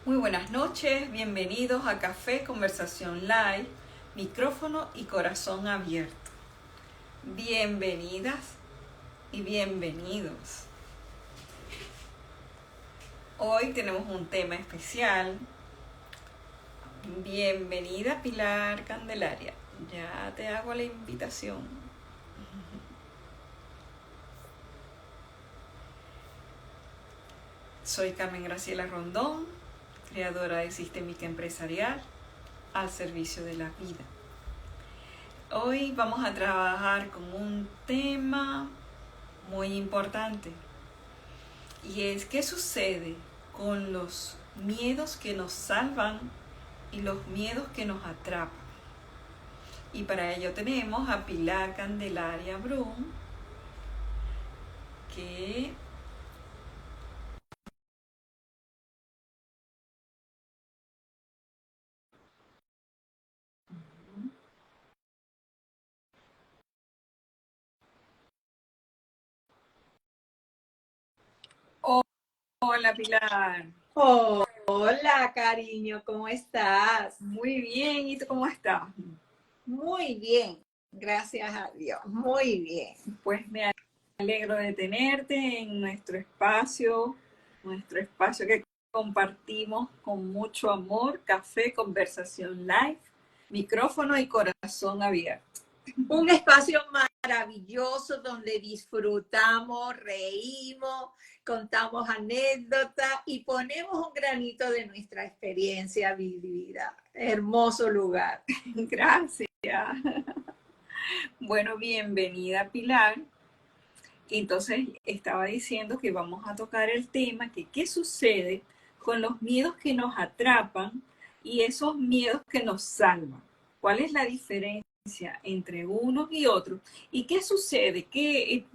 Muy buenas noches, bienvenidos a Café Conversación Live, micrófono y corazón abierto. Bienvenidas y bienvenidos. Hoy tenemos un tema especial. Bienvenida Pilar Candelaria, ya te hago la invitación. Soy Carmen Graciela Rondón, creadora de Sistémica Empresarial al servicio de la vida. Hoy vamos a trabajar con un tema muy importante y es qué sucede con los miedos que nos salvan y los miedos que nos atrapan. Y para ello tenemos a Pilar Candelaria Brum, que hola Pilar. Oh, hola, cariño, ¿cómo estás? Muy bien, ¿y tú cómo estás? Muy bien, gracias a Dios, muy bien. Pues me alegro de tenerte en nuestro espacio que compartimos con mucho amor, Café Conversación Live, micrófono y corazón abierto. Un espacio maravilloso donde disfrutamos, reímos, contamos anécdotas y ponemos un granito de nuestra experiencia vivida. Hermoso lugar. Gracias. Bueno, bienvenida Pilar. Entonces estaba diciendo que vamos a tocar el tema que qué sucede con los miedos que nos atrapan y esos miedos que nos salvan. ¿Cuál es la diferencia entre unos y otros? ¿Y qué sucede? Que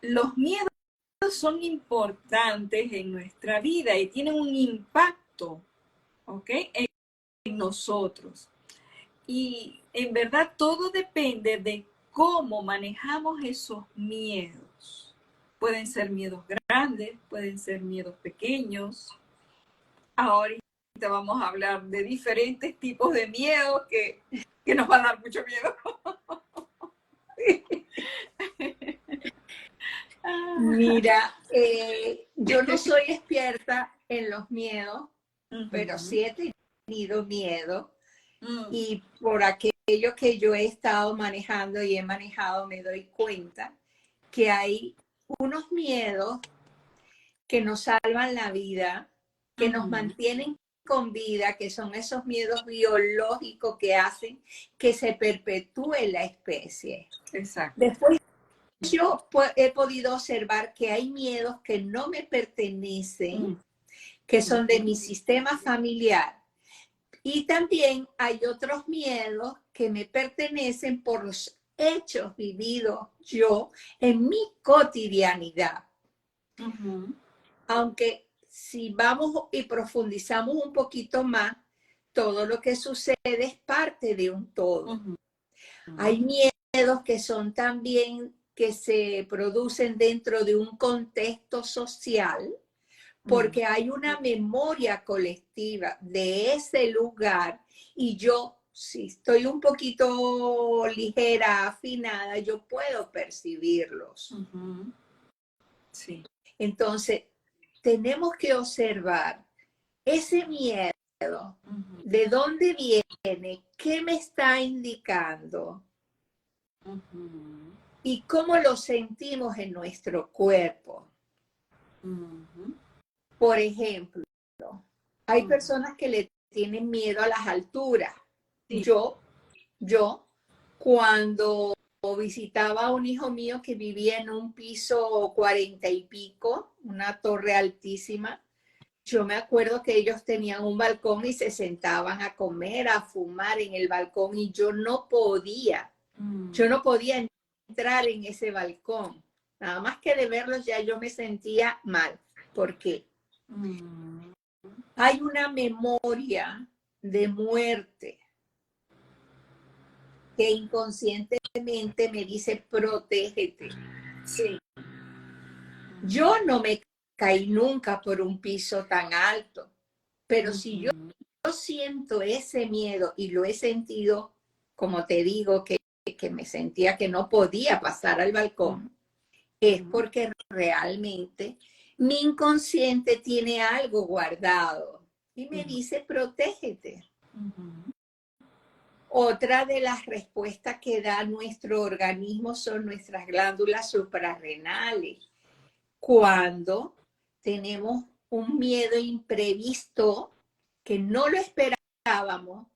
los miedos son importantes en nuestra vida y tienen un impacto, ¿ok?, en nosotros. Y en verdad todo depende de cómo manejamos esos miedos. Pueden ser miedos grandes, pueden ser miedos pequeños. Ahorita vamos a hablar de diferentes tipos de miedos que nos van a dar mucho miedo. Mira, yo no soy experta en los miedos, pero sí he tenido miedo. Y por aquello que yo he estado manejando y he manejado, me doy cuenta que hay unos miedos que nos salvan la vida, que nos mantienen con vida, que son esos miedos biológicos que hacen que se perpetúe la especie. Exacto. Después yo he podido observar que hay miedos que no me pertenecen, que son de mi sistema familiar. Y también hay otros miedos que me pertenecen por los hechos vividos yo en mi cotidianidad. Aunque si vamos y profundizamos un poquito más, todo lo que sucede es parte de un todo. Hay miedos que son también que se producen dentro de un contexto social, porque hay una memoria colectiva de ese lugar y yo, si estoy un poquito ligera, afinada, yo puedo percibirlos. Sí. Entonces, tenemos que observar ese miedo, de dónde viene, qué me está indicando y cómo lo sentimos en nuestro cuerpo. Por ejemplo, hay personas que le tienen miedo a las alturas. Sí. Yo, cuando visitaba a un hijo mío que vivía en un piso 40 y pico, una torre altísima, yo me acuerdo que ellos tenían un balcón y se sentaban a comer, a fumar en el balcón y yo no podía entrar en ese balcón. Nada más que de verlos ya yo me sentía mal. ¿Por qué? Hay una memoria de muerte que inconscientemente me dice, protégete. Sí. Yo no me caí nunca por un piso tan alto, Pero si yo siento ese miedo y lo he sentido, como te digo, que me sentía que no podía pasar al balcón, es porque realmente mi inconsciente tiene algo guardado y me dice, protégete. Otra de las respuestas que da nuestro organismo son nuestras glándulas suprarrenales. Cuando tenemos un miedo imprevisto que no lo esperábamos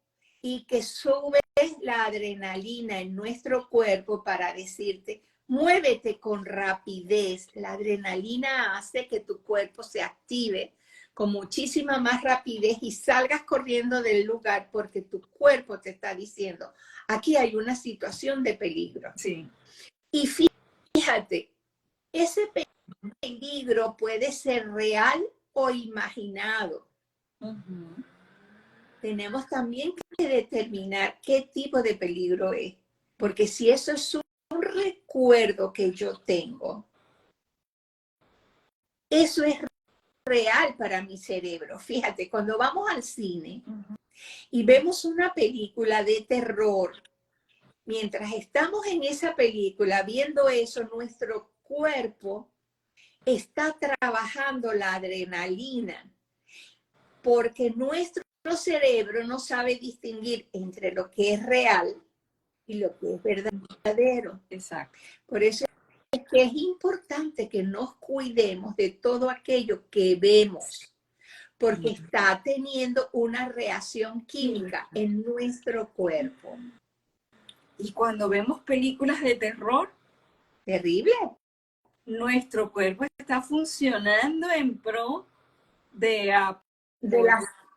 y que sube la adrenalina en nuestro cuerpo para decirte, muévete con rapidez. La adrenalina hace que tu cuerpo se active con muchísima más rapidez y salgas corriendo del lugar porque tu cuerpo te está diciendo, aquí hay una situación de peligro. Sí. Y fíjate, ese peligro puede ser real o imaginado. Tenemos también que determinar qué tipo de peligro es, porque si eso es un recuerdo que yo tengo, eso es real para mi cerebro. Fíjate, cuando vamos al cine y vemos una película de terror, mientras estamos en esa película viendo eso, nuestro cuerpo está trabajando la adrenalina, porque nuestro cerebro no sabe distinguir entre lo que es real y lo que es verdadero. Exacto. Por eso es que es importante que nos cuidemos de todo aquello que vemos, porque está teniendo una reacción química en nuestro cuerpo. Y cuando vemos películas de terror, terrible, nuestro cuerpo está funcionando en pro de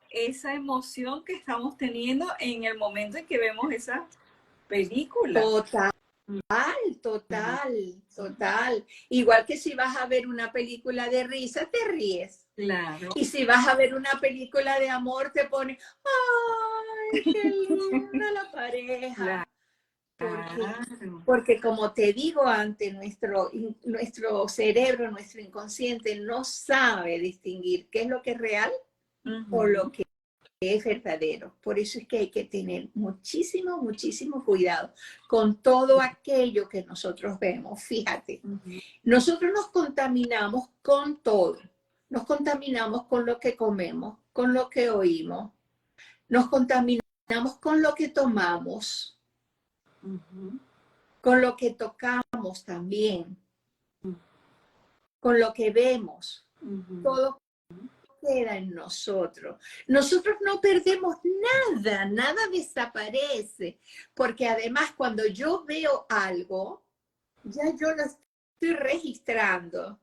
esa emoción que estamos teniendo en el momento en que vemos esa película. Total. Igual que si vas a ver una película de risa, te ríes. Claro. Y si vas a ver una película de amor, te pone, ¡ay, qué linda la pareja! Porque como te digo antes, nuestro cerebro, nuestro inconsciente no sabe distinguir qué es lo que es real o lo que es verdadero. Por eso es que hay que tener muchísimo cuidado con todo aquello que nosotros vemos. Fíjate, nosotros nos contaminamos con todo. Nos contaminamos con lo que comemos, con lo que oímos. Nos contaminamos con lo que tomamos, con lo que tocamos también, con lo que vemos. Todo queda en nosotros. Nosotros no perdemos nada desaparece, porque además cuando yo veo algo, ya yo lo estoy registrando.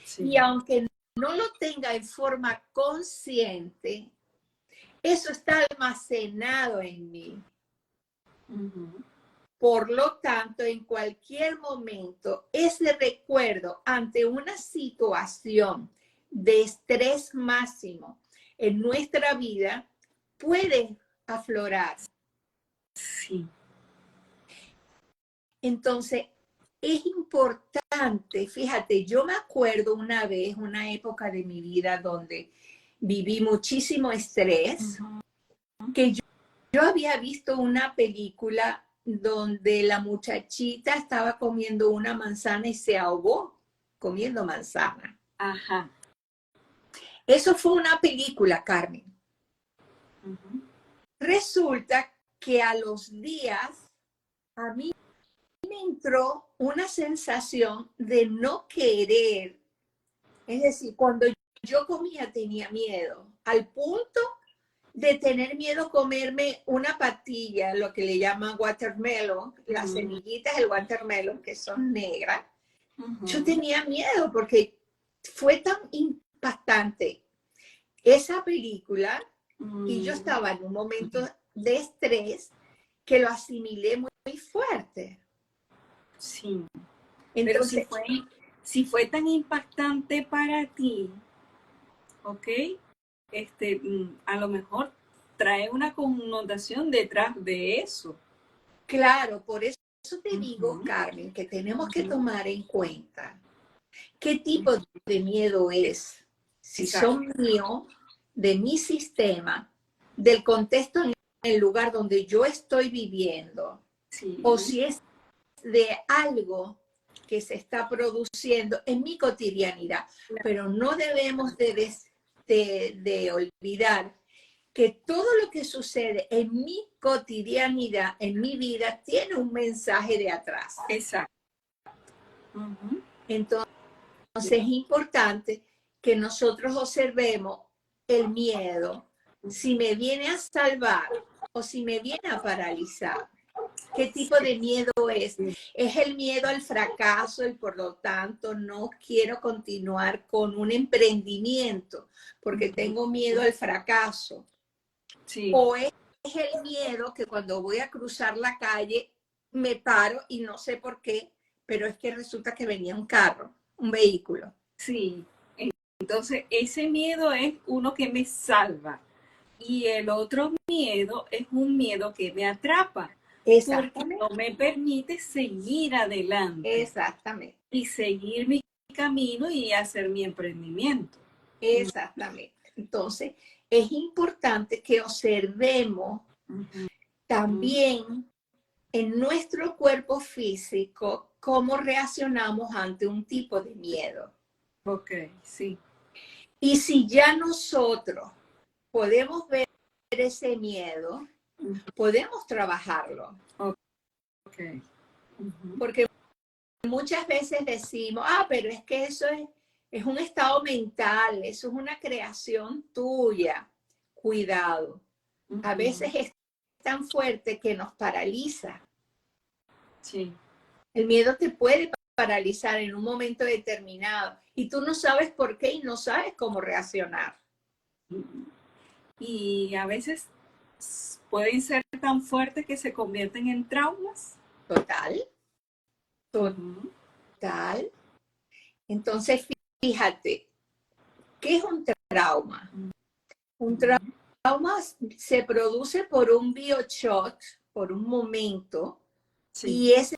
Sí. Y aunque no lo tenga en forma consciente, eso está almacenado en mí. Por lo tanto, en cualquier momento, ese recuerdo ante una situación de estrés máximo en nuestra vida puede aflorar. Sí. Entonces, es importante, fíjate, yo me acuerdo una vez, una época de mi vida donde viví muchísimo estrés, que yo había visto una película donde la muchachita estaba comiendo una manzana y se ahogó comiendo manzana. Ajá. Eso fue una película, Carmen. Resulta que a los días a mí me entró una sensación de no querer. Es decir, cuando yo comía tenía miedo, al punto de tener miedo comerme una patilla, lo que le llaman watermelon, las semillitas del watermelon que son negras. Yo tenía miedo porque fue tan impactante esa película y yo estaba en un momento de estrés que lo asimilé muy fuerte. Sí. Entonces, pero si fue tan impactante para ti, ¿ok? A lo mejor trae una connotación detrás de eso. Claro, por eso te digo, Carmen, que tenemos que tomar en cuenta qué tipo de miedo es. Si son míos, de mi sistema, del contexto en el lugar donde yo estoy viviendo, sí. o si es de algo que se está produciendo en mi cotidianidad. Pero no debemos de olvidar que todo lo que sucede en mi cotidianidad, en mi vida, tiene un mensaje de atrás. Exacto. Uh-huh. Entonces es importante que nosotros observemos el miedo, si me viene a salvar o si me viene a paralizar. ¿Qué tipo de miedo es? Es el miedo al fracaso y por lo tanto no quiero continuar con un emprendimiento porque tengo miedo al fracaso. Sí. O es el miedo que cuando voy a cruzar la calle me paro y no sé por qué, pero es que resulta que venía un carro, un vehículo. Sí. Entonces, ese miedo es uno que me salva. Y el otro miedo es un miedo que me atrapa. Porque no me permite seguir adelante. Exactamente. Y seguir mi camino y hacer mi emprendimiento. Exactamente. Entonces, es importante que observemos también en nuestro cuerpo físico cómo reaccionamos ante un tipo de miedo. Ok, sí. Y si ya nosotros podemos ver ese miedo, podemos trabajarlo. Okay. Porque muchas veces decimos, pero es que eso es un estado mental, eso es una creación tuya. Cuidado. A veces es tan fuerte que nos paraliza. Sí. El miedo te puede paralizar en un momento determinado y tú no sabes por qué y no sabes cómo reaccionar. Y a veces pueden ser tan fuertes que se convierten en traumas. Total. Entonces, fíjate, ¿qué es un trauma? Un trauma se produce por un bioshock, por un momento, y ese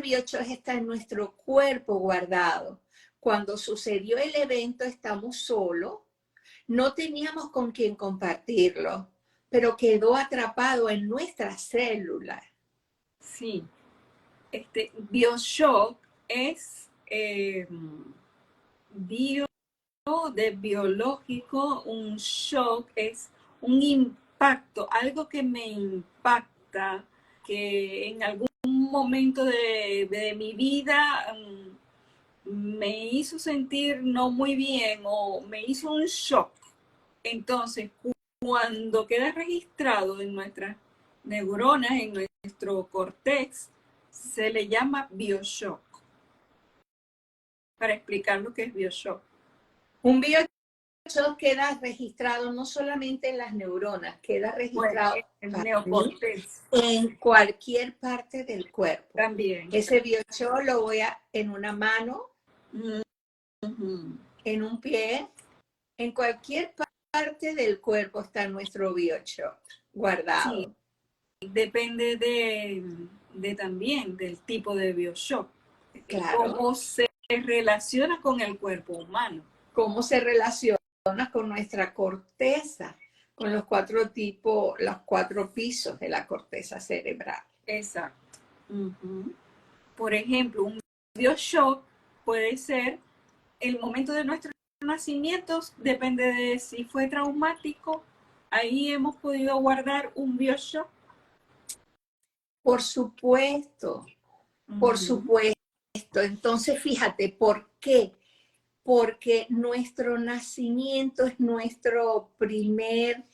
bioshock está en nuestro cuerpo guardado. Cuando sucedió el evento, estamos solos, no teníamos con quién compartirlo, pero quedó atrapado en nuestras células. Sí. Bioshock es biológico, un shock es un impacto, algo que me impacta, que en algún momento de mi vida me hizo sentir no muy bien o me hizo un shock. Entonces, cuando queda registrado en nuestras neuronas, en nuestro cortex, se le llama bioshock. Para explicar lo que es bioshock. Un bioshock queda registrado no solamente en las neuronas, queda registrado en el neocortex. En cualquier parte del cuerpo. También. Ese bioshock lo voy en una mano, en un pie, en cualquier parte del cuerpo está nuestro bioshock guardado. Sí, depende también del tipo de bioshock. Claro. Cómo se relaciona con el cuerpo humano. Cómo se relaciona con nuestra corteza, con los cuatro pisos de la corteza cerebral. Exacto. Por ejemplo, un bioshock puede ser el momento de nuestro nacimiento, depende de si fue traumático. Ahí hemos podido guardar un bioshock. Por supuesto, por supuesto. Entonces, fíjate, ¿por qué? Porque nuestro nacimiento es nuestro primer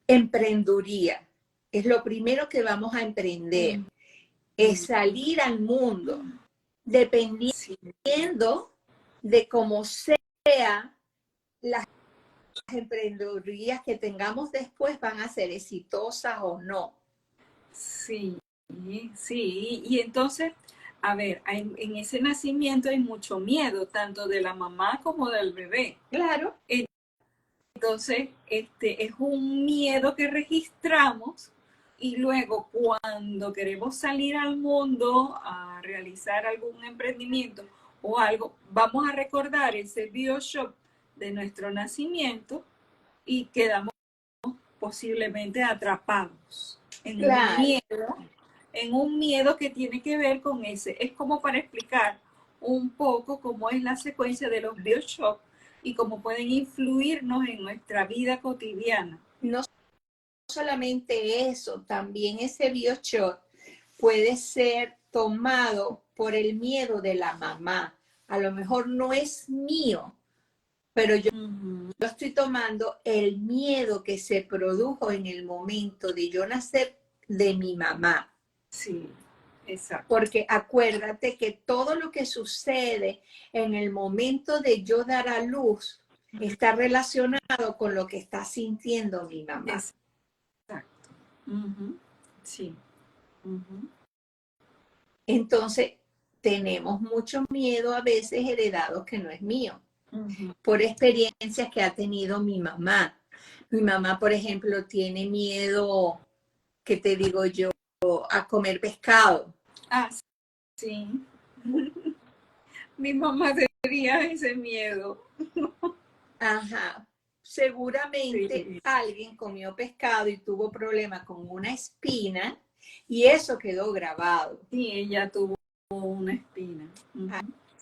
emprendeduría. Es lo primero que vamos a emprender. Es salir al mundo, dependiendo de cómo sea las emprendedurías que tengamos después van a ser exitosas o no. Sí, sí. Y entonces, a ver, en ese nacimiento hay mucho miedo, tanto de la mamá como del bebé. Claro. Entonces, es un miedo que registramos y luego cuando queremos salir al mundo a realizar algún emprendimiento o algo, vamos a recordar ese bioshock de nuestro nacimiento y quedamos posiblemente atrapados Claro. en un miedo que tiene que ver con ese. Es como para explicar un poco cómo es la secuencia de los BioShock y cómo pueden influirnos en nuestra vida cotidiana. No solamente eso, también ese BioShock puede ser tomado por el miedo de la mamá. A lo mejor no es mío, pero yo estoy tomando el miedo que se produjo en el momento de yo nacer de mi mamá. Sí, exacto. Porque acuérdate que todo lo que sucede en el momento de yo dar a luz está relacionado con lo que está sintiendo mi mamá. Exacto. Sí. Entonces, tenemos mucho miedo a veces heredado que no es mío, por experiencias que ha tenido mi mamá. Mi mamá, por ejemplo, tiene miedo, ¿qué te digo yo?, a comer pescado. Ah, sí. Mi mamá tenía ese miedo. Ajá. Seguramente Sí. alguien comió pescado y tuvo problemas con una espina y eso quedó grabado. Sí, ella tuvo una espina.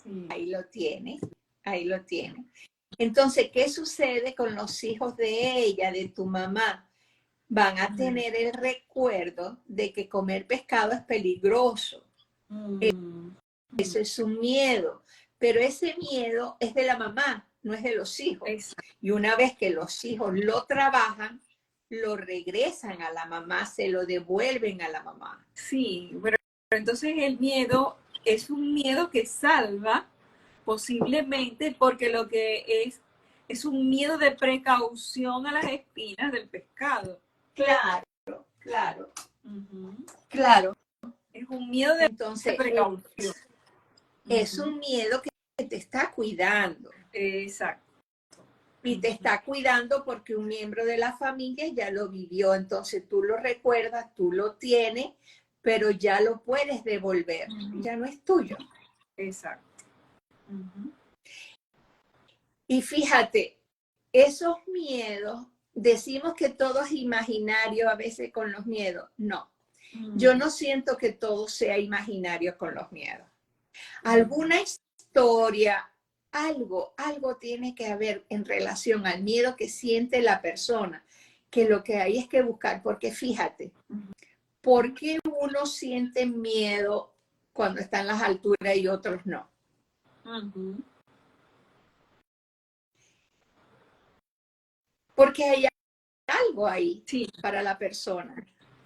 Sí. Ahí lo tiene, ahí lo tiene. Entonces, ¿qué sucede con los hijos de ella, de tu mamá? Van a tener el recuerdo de que comer pescado es peligroso. Eso es un miedo, pero ese miedo es de la mamá, no es de los hijos. Exacto. Y una vez que los hijos lo trabajan, lo regresan a la mamá, se lo devuelven a la mamá. Sí, pero entonces el miedo es un miedo que salva posiblemente porque lo que es un miedo de precaución a las espinas del pescado. Claro, claro, claro. Es un miedo de precaución. Es un miedo que te está cuidando. Exacto. Y te está cuidando porque un miembro de la familia ya lo vivió, entonces tú lo recuerdas, tú lo tienes, pero ya lo puedes devolver, ya no es tuyo. Exacto. Y fíjate, esos miedos, decimos que todo es imaginario a veces con los miedos. No, yo no siento que todo sea imaginario con los miedos. Alguna historia, algo tiene que haber en relación al miedo que siente la persona, que lo que hay es que buscar, porque fíjate, ¿por qué unos sienten miedo cuando están en las alturas y otros no? Porque hay algo ahí para la persona.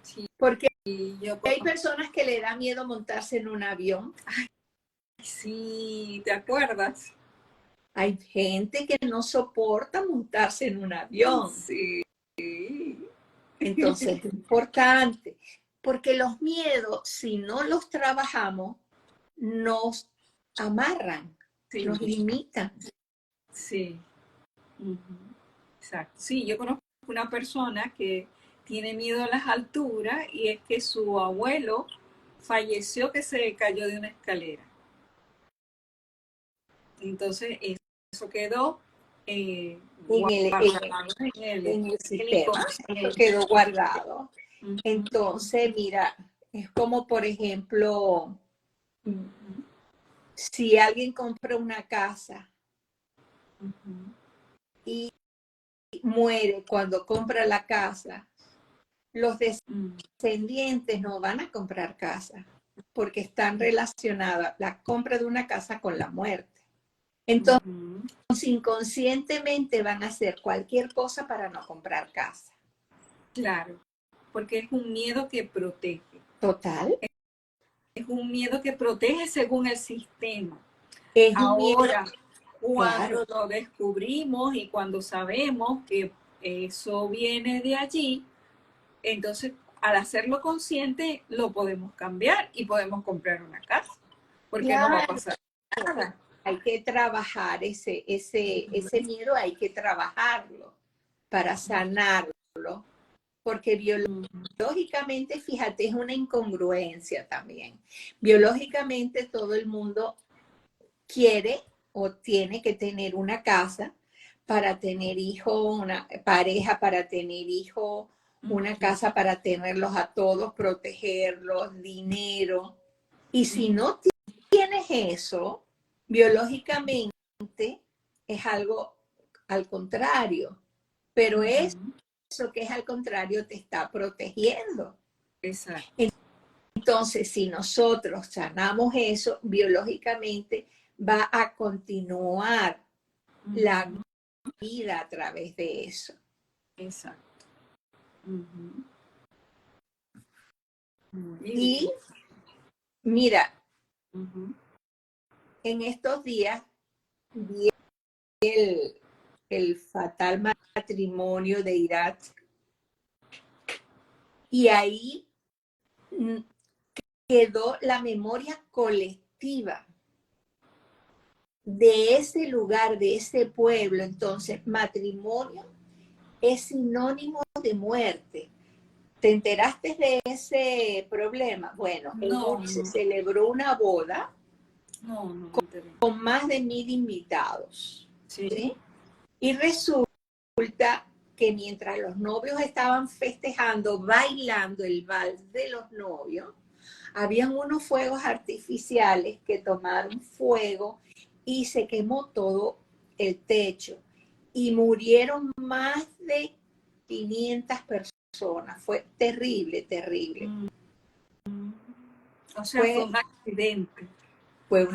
Sí. Porque hay personas que le da miedo montarse en un avión. Ay, sí, ¿te acuerdas? Hay gente que no soporta montarse en un avión. Sí. Entonces es importante, porque los miedos, si no los trabajamos, nos amarran, nos limitan. Sí. Exacto. Sí, yo conozco una persona que tiene miedo a las alturas y es que su abuelo falleció que se cayó de una escalera. Entonces eso quedó guardado en el sistema, eso quedó guardado. Entonces, mira, es como por ejemplo, si alguien compra una casa y muere cuando compra la casa, los descendientes no van a comprar casa porque están relacionadas la compra de una casa con la muerte. Entonces, inconscientemente van a hacer cualquier cosa para no comprar casa. Claro, porque es un miedo que protege. Total. Es un miedo que protege según el sistema. Es un Ahora, miedo, cuando lo descubrimos y cuando sabemos que eso viene de allí, entonces al hacerlo consciente lo podemos cambiar y podemos comprar una casa, porque no va a pasar nada. Hay que trabajar ese miedo, hay que trabajarlo para sanarlo, porque biológicamente, fíjate, es una incongruencia también. Biológicamente todo el mundo quiere o tiene que tener una casa para tener hijos, una pareja para tener hijos, una casa para tenerlos a todos, protegerlos, dinero. Y si no tienes eso, biológicamente es algo al contrario, pero eso que es al contrario te está protegiendo. Exacto. Entonces, si nosotros sanamos eso, biológicamente va a continuar la vida a través de eso. Exacto. Y mira, en estos días vi el fatal matrimonio de Irak y ahí quedó la memoria colectiva de ese lugar, de ese pueblo. Entonces, matrimonio es sinónimo de muerte. ¿Te enteraste de ese problema? Bueno, se celebró una boda con más de 1000 invitados. ¿Sí? Y resulta que mientras los novios estaban festejando, bailando el vals de los novios, habían unos fuegos artificiales que tomaron fuego y se quemó todo el techo y murieron más de 500 personas. Fue terrible, terrible. O sea, fue un accidente. Fue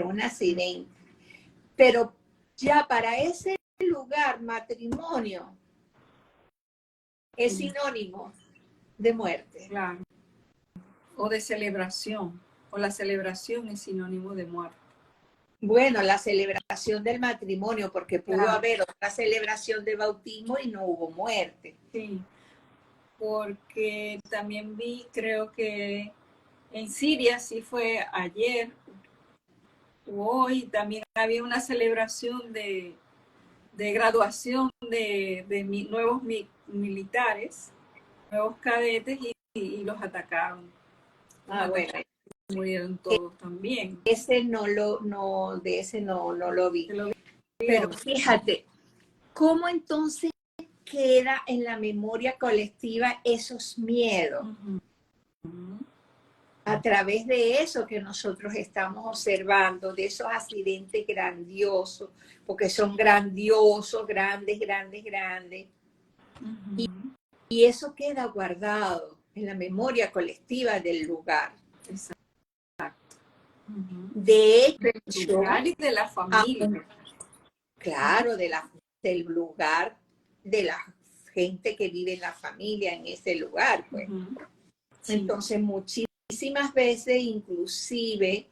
un accidente. Pero ya para ese lugar, matrimonio es sinónimo de muerte. Claro. O de celebración. O la celebración es sinónimo de muerte. Bueno, la celebración del matrimonio, porque pudo haber otra celebración de bautismo y no hubo muerte. Sí, porque también vi, creo que en Siria, sí fue ayer o hoy, también había una celebración de graduación de nuevos militares, nuevos cadetes, y los atacaron. Bueno. Murieron todos también. De ese no lo vi. Pero fíjate, ¿cómo entonces queda en la memoria colectiva esos miedos? A través de eso que nosotros estamos observando, de esos accidentes grandiosos, porque son grandiosos, grandes. Y eso queda guardado en la memoria colectiva del lugar. Exacto. De hecho, del lugar y de la familia. Claro, del lugar, de la gente que vive en la familia en ese lugar, pues. Sí. Entonces, muchísimas veces, inclusive,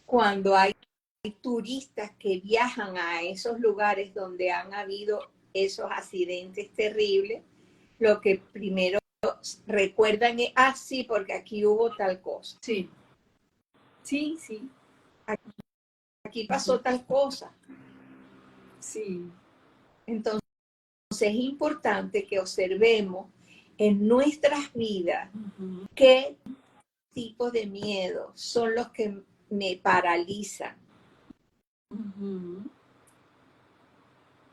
cuando hay turistas que viajan a esos lugares donde han habido esos accidentes terribles, lo que primero recuerdan es, sí, porque aquí hubo tal cosa. Sí. Aquí pasó tal cosa. Sí. Entonces, es importante que observemos en nuestras vidas qué tipo de miedos son los que me paralizan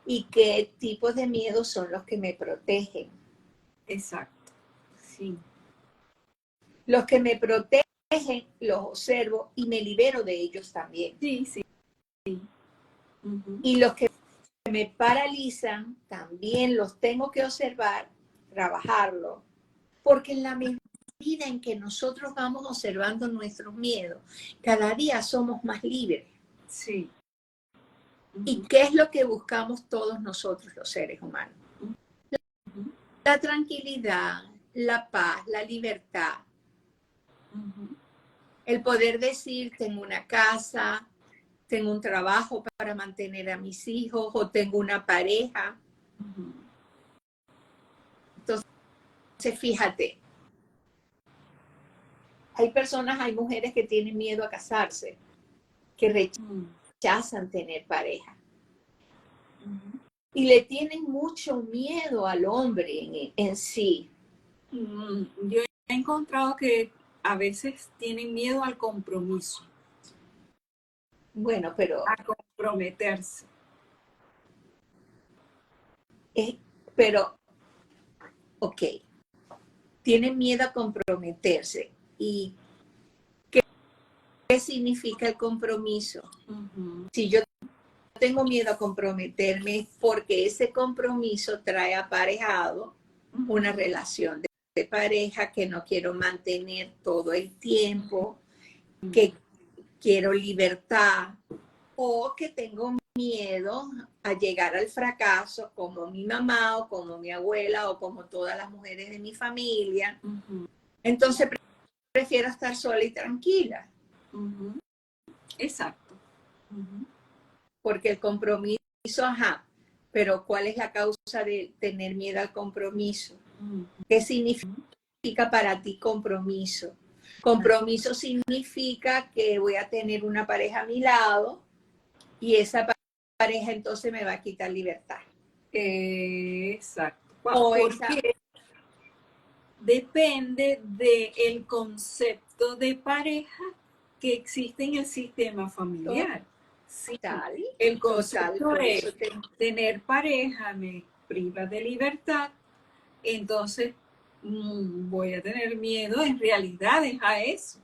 y qué tipos de miedos son los que me protegen. Exacto, sí. Los que me protegen los observo y me libero de ellos también. Sí. Y los que me paralizan también los tengo que observar, trabajarlo, porque en la medida en que nosotros vamos observando nuestros miedos, cada día somos más libres. Sí. ¿Y qué es lo que buscamos todos nosotros los seres humanos? La tranquilidad, la paz, la libertad. El poder decir, tengo una casa, tengo un trabajo para mantener a mis hijos o tengo una pareja. Entonces, fíjate, hay mujeres que tienen miedo a casarse, que rechazan tener pareja. Y le tienen mucho miedo al hombre en sí. Yo he encontrado que a veces tienen miedo al compromiso. Bueno, pero... A comprometerse. pero, ok, tienen miedo a comprometerse. ¿Y qué significa el compromiso? Si yo tengo miedo a comprometerme, porque ese compromiso trae aparejado una relación de pareja que no quiero mantener todo el tiempo, que quiero libertad, o que tengo miedo a llegar al fracaso como mi mamá o como mi abuela o como todas las mujeres de mi familia. Entonces prefiero estar sola y tranquila. Exacto. Porque el compromiso, pero ¿cuál es la causa de tener miedo al compromiso? ¿Qué significa para ti compromiso? Compromiso significa que voy a tener una pareja a mi lado y esa pareja entonces me va a quitar libertad. Exacto. Porque depende del concepto de pareja que existe en el sistema familiar. Sí, el concepto es tener pareja me priva de libertad, entonces voy a tener miedo en realidad es a eso,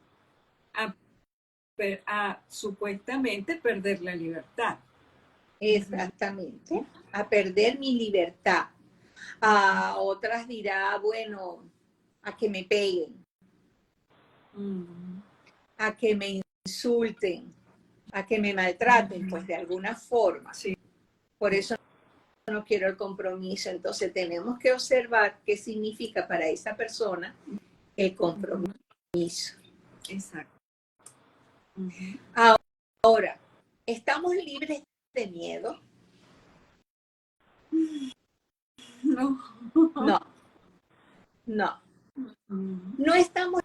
a supuestamente perder la libertad. Exactamente, a perder mi libertad. A otras dirá, bueno, a que me peguen, a que me insulten, a que me maltraten, pues de alguna forma. Sí. Por eso no quiero el compromiso. Entonces tenemos que observar qué significa para esa persona el compromiso. Exacto. Ahora, ¿estamos libres de miedo? No. No. No. No estamos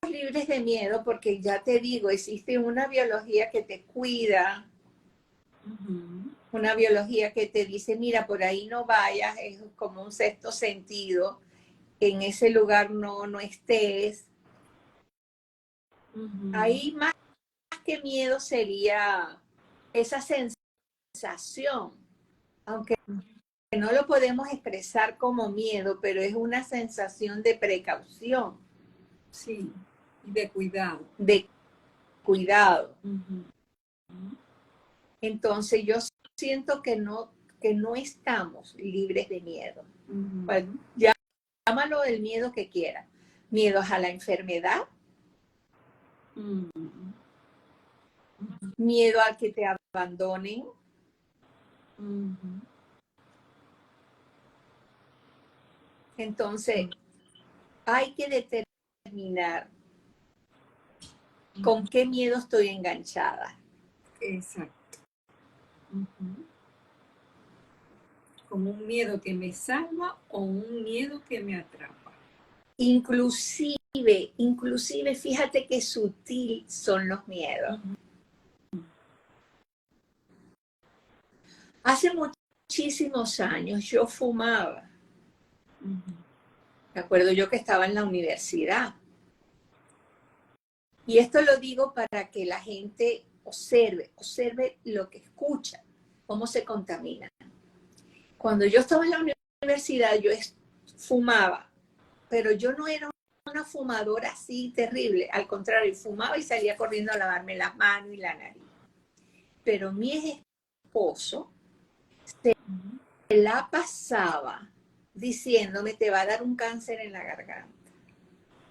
libres de miedo porque ya te digo, existe una biología que te cuida, una biología que te dice, mira, por ahí no vayas, es como un sexto sentido, en ese lugar no estés. Ahí más que miedo sería esa sensación, aunque no lo podemos expresar como miedo, pero es una sensación de precaución. Sí, de cuidado. De cuidado. Entonces yo siento que no estamos libres de miedo. Pues, llámalo el miedo que quieras. Miedos a la enfermedad, miedo a que te abandonen, entonces hay que determinar con qué miedo estoy enganchada. Exacto. Como un miedo que me salva o un miedo que me atrapa. Inclusive, fíjate qué sutil son los miedos. Hace muchísimos años yo fumaba. Me acuerdo yo que estaba en la universidad. Y esto lo digo para que la gente observe lo que escucha, cómo se contamina. Cuando yo estaba en la universidad, yo fumaba, pero yo no era una fumadora así terrible. Al contrario, fumaba y salía corriendo a lavarme las manos y la nariz. Pero mi esposo se la pasaba diciéndome, te va a dar un cáncer en la garganta.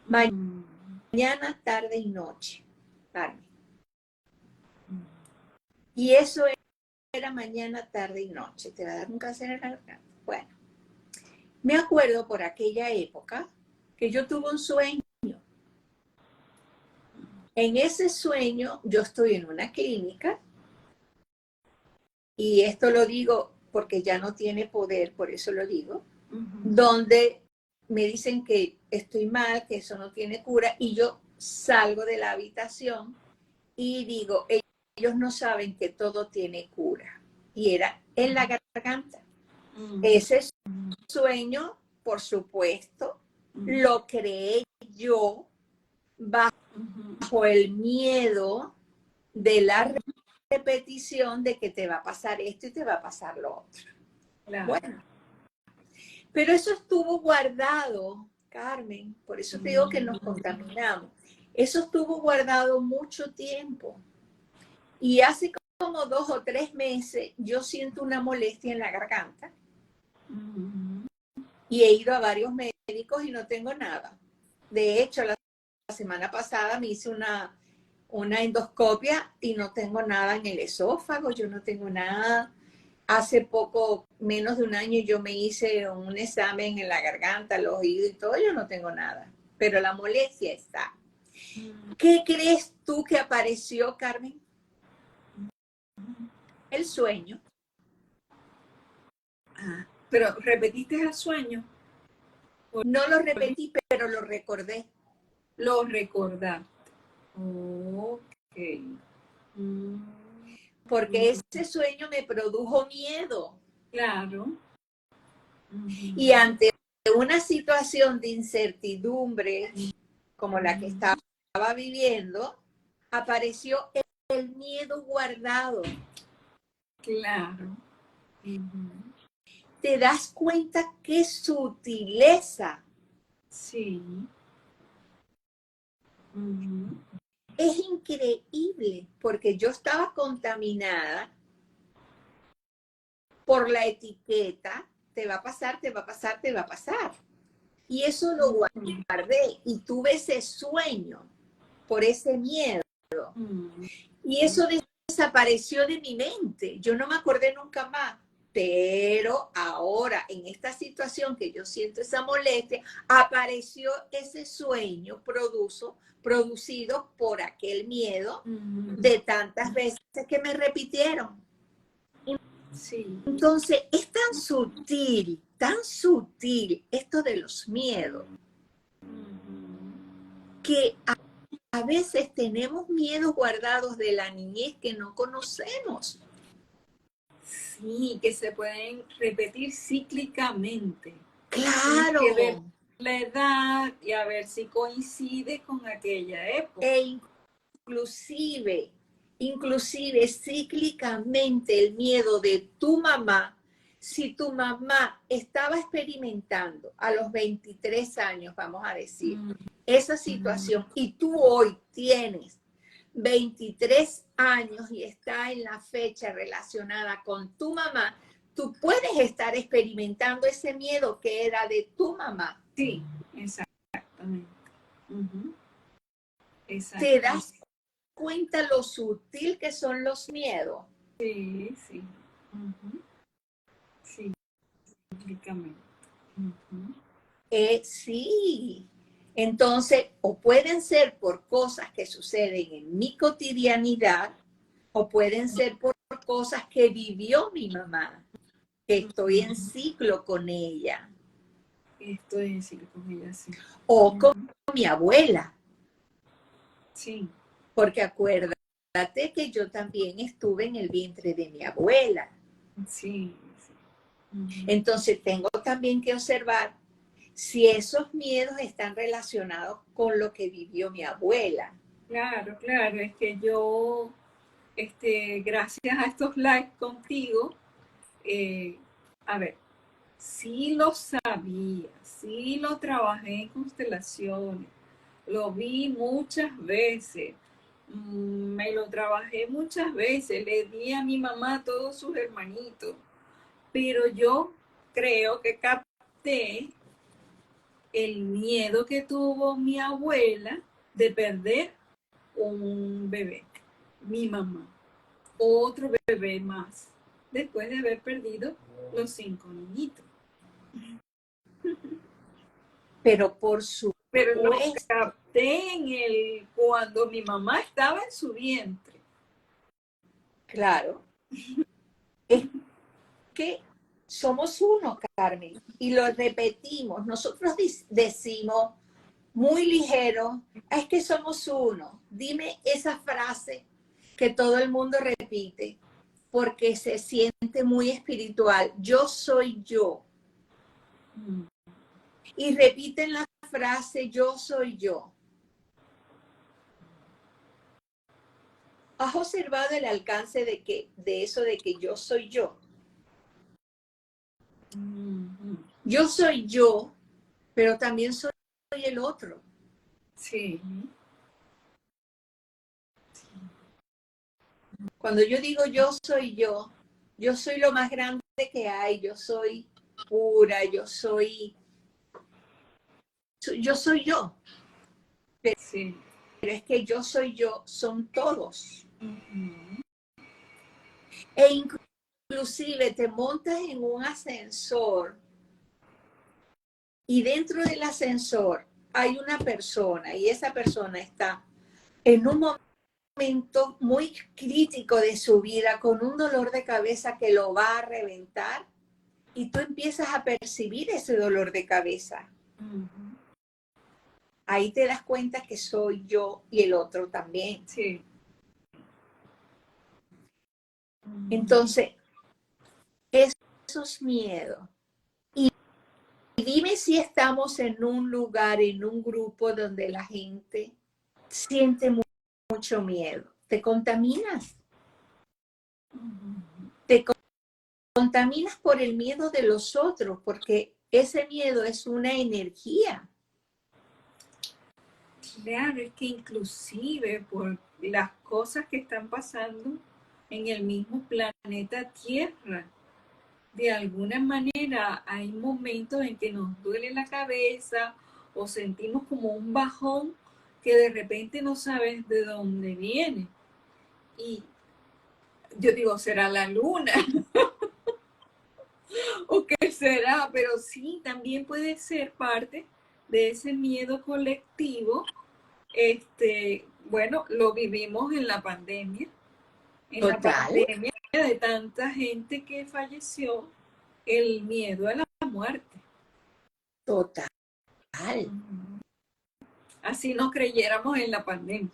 Mañana, tarde y noche, Carmen. Y eso era mañana, tarde y noche. Te va a dar un cáncer en la garganta. Bueno, me acuerdo por aquella época que yo tuve un sueño. En ese sueño yo estoy en una clínica y esto lo digo porque ya no tiene poder, por eso lo digo, donde me dicen que estoy mal, que eso no tiene cura y yo salgo de la habitación y digo, ellos no saben que todo tiene cura. Y era en la garganta. Ese sueño, por supuesto, lo creé yo bajo el miedo de la repetición de que te va a pasar esto y te va a pasar lo otro. Claro. Bueno, Pero eso estuvo guardado, Carmen, por eso te digo que nos contaminamos. Eso estuvo guardado mucho tiempo. Y hace como 2 o 3 meses yo siento una molestia en la garganta. Y he ido a varios médicos y no tengo nada. De hecho, la semana pasada me hice una endoscopia y no tengo nada en el esófago, yo no tengo nada. Hace poco, menos de un año, yo me hice un examen en la garganta, los oídos y todo, yo no tengo nada. Pero la molestia está. ¿Qué crees tú que apareció, Carmen? El sueño. Pero repetiste el sueño. No lo repetí, pero lo recordé. Lo recordaste. Ok. Porque ese sueño me produjo miedo. Claro. Y ante una situación de incertidumbre como la que estaba viviendo, apareció el miedo guardado. Claro. ¿Te das cuenta qué sutileza? Sí. Es increíble porque yo estaba contaminada por la etiqueta, te va a pasar, te va a pasar, te va a pasar. Y eso lo guardé y tuve ese sueño por ese miedo. Y eso desapareció de mi mente. Yo no me acordé nunca más. Pero ahora, en esta situación que yo siento esa molestia, apareció ese sueño producido por aquel miedo de tantas veces que me repitieron. Sí. Entonces, es tan sutil esto de los miedos, que a veces tenemos miedos guardados de la niñez que no conocemos. Sí, que se pueden repetir cíclicamente. Claro. Tienes que ver la edad y a ver si coincide con aquella época. E inclusive cíclicamente el miedo de tu mamá, si tu mamá estaba experimentando a los 23 años, vamos a decir, esa situación, y tú hoy tienes 23 años y está en la fecha relacionada con tu mamá, tú puedes estar experimentando ese miedo que era de tu mamá. Sí, exactamente. ¿Te das cuenta lo sutil que son los miedos? Sí, sí. Sí, cíclicamente. Sí. Entonces, o pueden ser por cosas que suceden en mi cotidianidad, o pueden ser por cosas que vivió mi mamá, que estoy en ciclo con ella. Estoy en ciclo con ella, sí. O con mi abuela. Sí. Porque acuérdate que yo también estuve en el vientre de mi abuela. Sí, sí. Entonces, tengo también que observar si esos miedos están relacionados con lo que vivió mi abuela. Claro, claro, es que yo, gracias a estos lives contigo, a ver, sí lo sabía, sí lo trabajé en constelaciones, lo vi muchas veces, me lo trabajé muchas veces, le di a mi mamá a todos sus hermanitos, pero yo creo que capté el miedo que tuvo mi abuela de perder un bebé, mi mamá, otro bebé más, después de haber perdido los 5 niñitos. Pero por supuesto. Pero lo capté cuando mi mamá estaba en su vientre. Claro. Es que somos uno, Carmen, y lo repetimos. Nosotros decimos muy ligero, es que somos uno. Dime esa frase que todo el mundo repite, porque se siente muy espiritual. Yo soy yo. Y repiten la frase, yo soy yo. ¿Has observado el alcance de eso de que yo soy yo? yo soy yo, pero también soy el otro. Sí. Cuando yo digo yo soy lo más grande que hay, yo soy pura, yo soy yo. Sí. Pero es que yo soy yo, son todos. Uh-huh. E inclusive te montas en un ascensor y dentro del ascensor hay una persona y esa persona está en un momento muy crítico de su vida con un dolor de cabeza que lo va a reventar y tú empiezas a percibir ese dolor de cabeza. Uh-huh. Ahí te das cuenta que soy yo y el otro también. Sí. Uh-huh. Entonces, esos miedos. Y dime si estamos en un lugar, en un grupo donde la gente siente mucho miedo. Te contaminas. Uh-huh. Te contaminas por el miedo de los otros, porque ese miedo es una energía. Claro, es que inclusive por las cosas que están pasando en el mismo planeta Tierra, de alguna manera hay momentos en que nos duele la cabeza o sentimos como un bajón que de repente no sabes de dónde viene. Y yo digo, ¿será la luna? ¿O qué será? Pero sí, también puede ser parte de ese miedo colectivo. Bueno, lo vivimos en la pandemia. En la Total, pandemia de tanta gente que falleció, el miedo a la muerte. total. Así no creyéramos en la pandemia.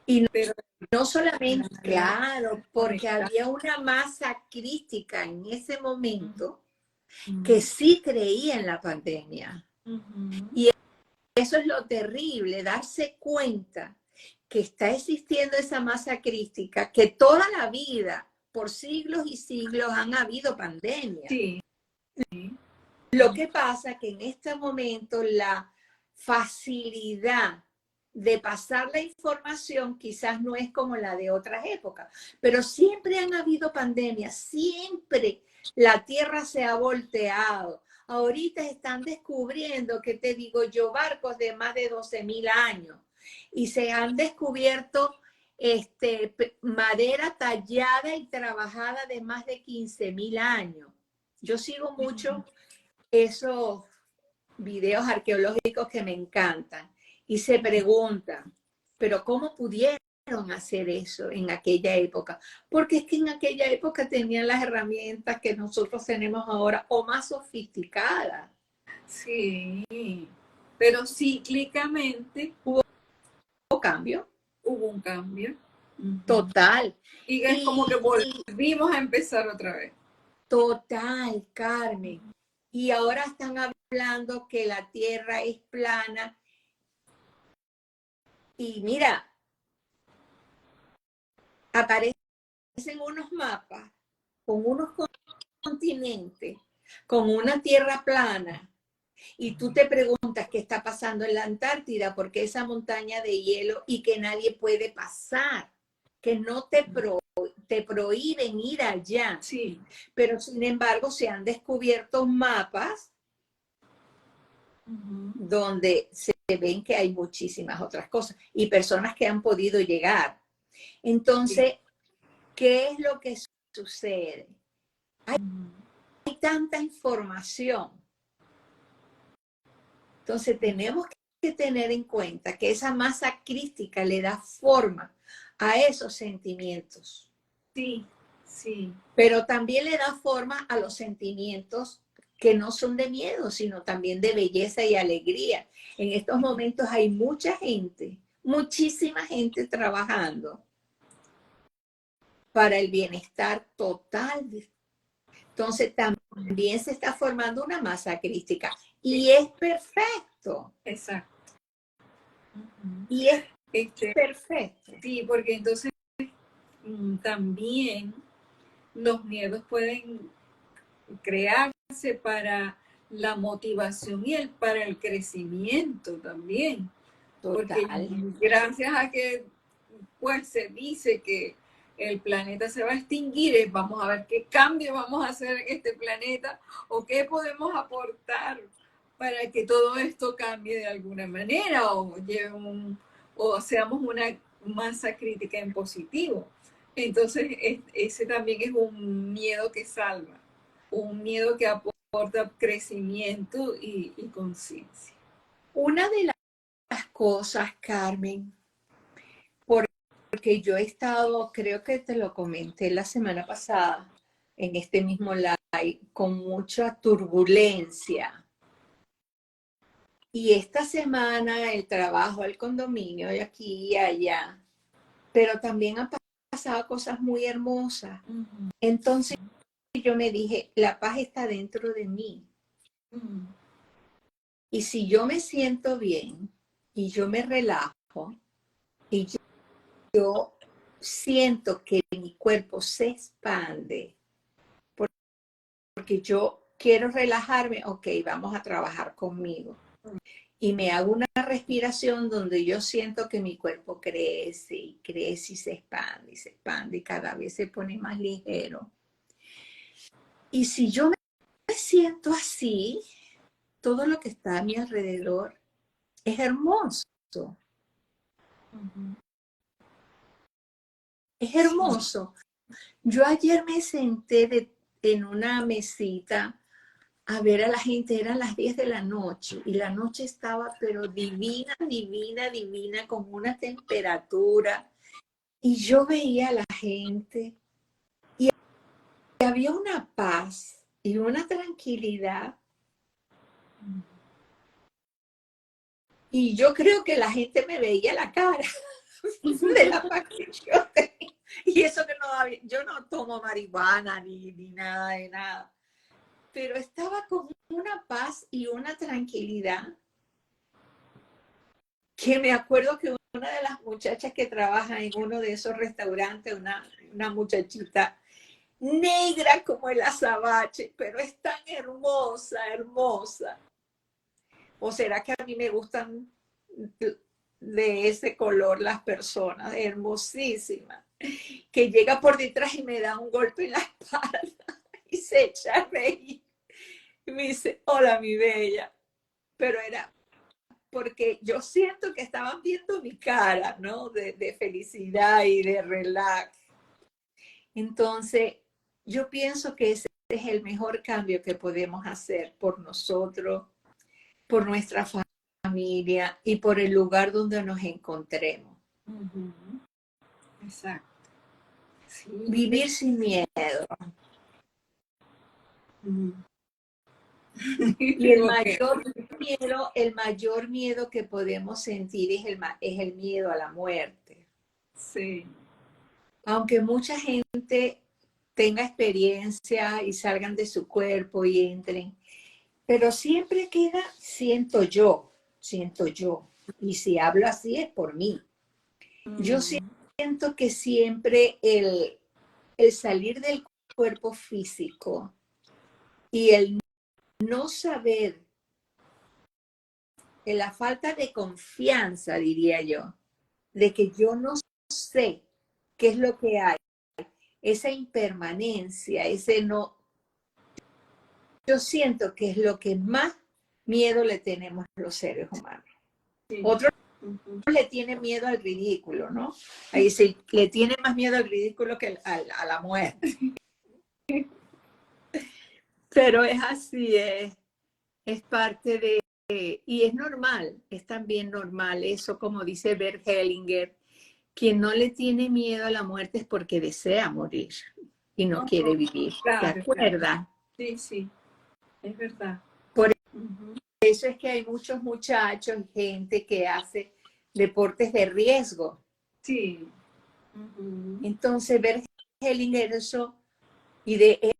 Y Pero no solamente, claro, claro, porque conectar. había una masa crítica en ese momento que Uh-huh. sí creía en la pandemia. Uh-huh. Y eso es lo terrible, darse cuenta que está existiendo esa masa crítica, que toda la vida, por siglos y siglos, han habido pandemias. Sí. Lo que pasa es que en este momento la facilidad de pasar la información quizás no es como la de otras épocas, pero siempre han habido pandemias, siempre la Tierra se ha volteado. Ahorita están descubriendo, ¿qué te digo yo? Barcos de más de 12.000 años y se han descubierto madera tallada y trabajada de más de 15.000 años. Yo sigo mucho esos videos arqueológicos que me encantan y se preguntan, pero ¿cómo pudieron hacer eso en aquella época? Porque es que en aquella época tenían las herramientas que nosotros tenemos ahora o más sofisticadas. Sí. Pero cíclicamente ¿Hubo cambio? hubo un cambio. Uh-huh. Total. Y es como que Y volvimos a empezar otra vez. total, Carmen. Y ahora están hablando que la Tierra es plana. Y mira, aparecen unos mapas con unos continentes, con una tierra plana, y tú te preguntas qué está pasando en la Antártida, porque esa montaña de hielo y que nadie puede pasar, que no te prohíben ir allá. Sí. Pero sin embargo se han descubierto mapas Uh-huh. donde se ven que hay muchísimas otras cosas y personas que han podido llegar. Entonces, ¿qué es lo que sucede? Hay tanta información. Entonces tenemos que tener en cuenta que esa masa crítica le da forma a esos sentimientos. Sí, sí. Pero también le da forma a los sentimientos que no son de miedo, sino también de belleza y alegría. En estos momentos hay mucha gente, muchísima gente trabajando para el bienestar total. Entonces también se está formando una masa crítica y es perfecto. Exacto. Uh-huh. Y es perfecto. Sí, porque entonces también los miedos pueden crearse para la motivación para el crecimiento también. Porque Total. gracias a que pues se dice que el planeta se va a extinguir, vamos a ver qué cambio vamos a hacer en este planeta o qué podemos aportar para que todo esto cambie de alguna manera o seamos una masa crítica en positivo. Entonces, ese también es un miedo que salva, un miedo que aporta crecimiento y conciencia. Una de las cosas, Carmen, porque yo he estado, creo que te lo comenté la semana pasada, en este mismo live, con mucha turbulencia. Y esta semana el trabajo, el condominio, y aquí y allá, pero también han pasado cosas muy hermosas. Entonces yo me dije, la paz está dentro de mí. Y si yo me siento bien y yo me relajo y yo siento que mi cuerpo se expande, porque yo quiero relajarme, ok, vamos a trabajar conmigo. Y me hago una respiración donde yo siento que mi cuerpo crece y crece y se expande y cada vez se pone más ligero. Y si yo me siento así, todo lo que está a mi alrededor es hermoso. Es hermoso. Yo ayer me senté en una mesita a ver a la gente, eran las 10 de la noche y la noche estaba pero divina, divina, divina, con una temperatura. Y yo veía a la gente y había una paz y una tranquilidad. Y yo creo que la gente me veía la cara de la paz que yo tenía. Y eso que yo no tomo marihuana ni nada de nada. Pero estaba con una paz y una tranquilidad que me acuerdo que una de las muchachas que trabaja en uno de esos restaurantes, una muchachita negra como el azabache, pero es tan hermosa, hermosa. ¿O será que a mí me gustan de ese color las personas? Hermosísima. Que llega por detrás y me da un golpe en la espalda y se echa a reír. Y me dice, hola, mi bella. Pero era porque yo siento que estaban viendo mi cara, ¿no? De felicidad y de relax. Entonces, yo pienso que ese es el mejor cambio que podemos hacer por nosotros, por nuestra familia y por el lugar donde nos encontremos. Exacto. Sí. Vivir sin miedo. Y el mayor miedo que podemos sentir es el miedo a la muerte. Sí. Aunque mucha gente tenga experiencia y salgan de su cuerpo y entren, pero siempre queda, siento yo, y si hablo así es por mí. Yo siento que siempre el salir del cuerpo físico y el no saber, la falta de confianza, diría yo, de que yo no sé qué es lo que hay, esa impermanencia, ese no, yo siento que es lo que más miedo le tenemos a los seres humanos. Sí. Otros le tienen miedo al ridículo, ¿no? Ahí sí, le tiene más miedo al ridículo que a la muerte. Pero es así, es parte de, y es normal, es también normal eso, como dice Bert Hellinger, quien no le tiene miedo a la muerte es porque desea morir y no quiere vivir. Claro, ¿Te acuerdas? Claro. Sí, sí, es verdad. Por eso es que hay muchos muchachos, gente que hace deportes de riesgo. Sí. Entonces, Bert Hellinger eso, y de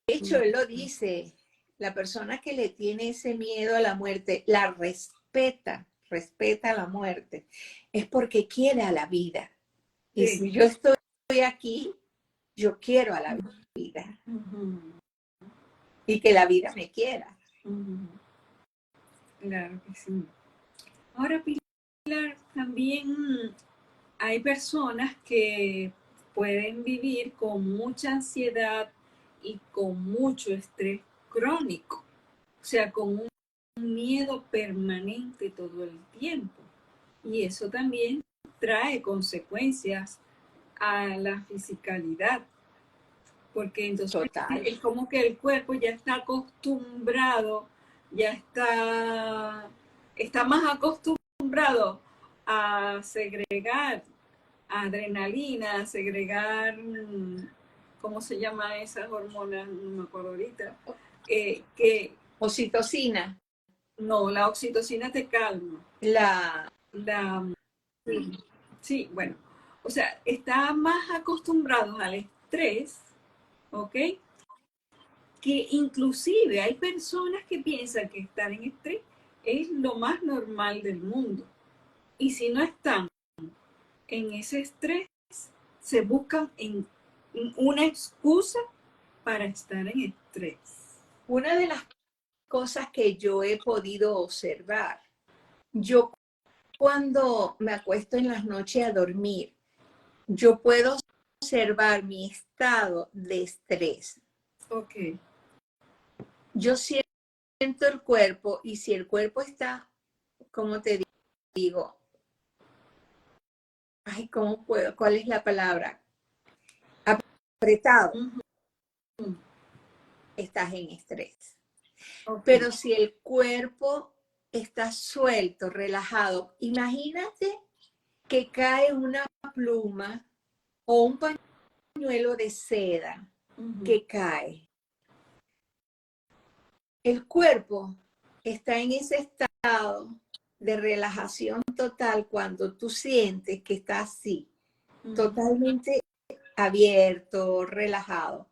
hecho él lo dice, la persona que le tiene ese miedo a la muerte, la respeta la muerte, es porque quiere a la vida. Y si yo estoy aquí, yo quiero a la vida. Y que la vida me quiera. Ujú. Claro que sí. Ahora, Pilar, también hay personas que pueden vivir con mucha ansiedad y con mucho estrés crónico, o sea, con un miedo permanente todo el tiempo. Y eso también trae consecuencias a la fisicalidad, porque entonces Total. es como que el cuerpo ya está acostumbrado, ya está más acostumbrado a segregar adrenalina, a segregar, ¿cómo se llama esas hormonas? No me acuerdo ahorita. Que Oxitocina. no, la oxitocina te calma. La, La, sí, sí, bueno, o sea, está más acostumbrados al estrés, ¿ok? Que inclusive hay personas que piensan que estar en estrés es lo más normal del mundo. Y si no están en ese estrés, se buscan en una excusa para estar en estrés. una de las cosas que yo he podido observar, yo cuando me acuesto en las noches a dormir, yo puedo observar mi estado de estrés. Ok. Yo siento el cuerpo y si el cuerpo está, ¿cómo te digo? Ay, ¿cómo puedo? ¿Cuál es la palabra? Apretado, Uh -huh. estás en estrés. Okay. Pero si el cuerpo está suelto, relajado, imagínate que cae una pluma o un pañuelo de seda que cae. El cuerpo está en ese estado de relajación total cuando tú sientes que está así, totalmente abierto, relajado.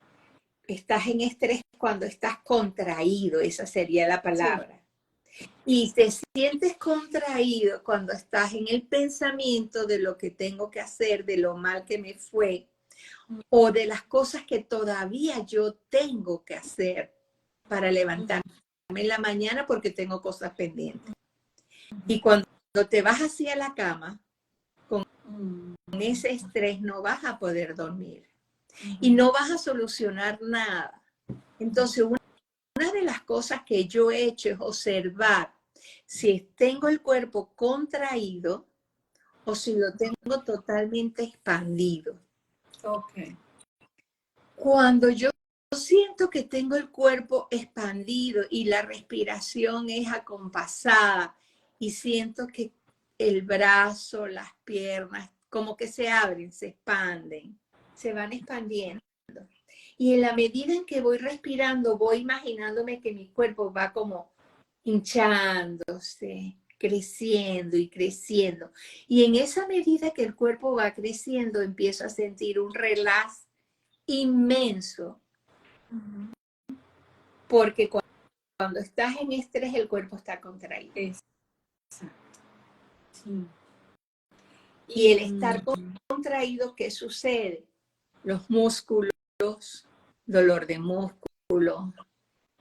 Estás en estrés cuando estás contraído, esa sería la palabra. Sí. Y te sientes contraído cuando estás en el pensamiento de lo que tengo que hacer, de lo mal que me fue, o de las cosas que todavía yo tengo que hacer para levantarme en la mañana porque tengo cosas pendientes. Y cuando te vas hacia la cama, con ese estrés no vas a poder dormir y no vas a solucionar nada. Entonces, una de las cosas que yo he hecho es observar si tengo el cuerpo contraído o si lo tengo totalmente expandido. Okay. Cuando yo siento que tengo el cuerpo expandido y la respiración es acompasada y siento que el brazo, las piernas, como que se abren, se expanden, se van expandiendo. Y en la medida en que voy respirando, voy imaginándome que mi cuerpo va como hinchándose, creciendo y creciendo. Y en esa medida que el cuerpo va creciendo, empiezo a sentir un relax inmenso. Porque cuando estás en estrés, el cuerpo está contraído. Exacto. Sí. Y el estar contraído, ¿qué sucede? Los músculos, dolor de músculo,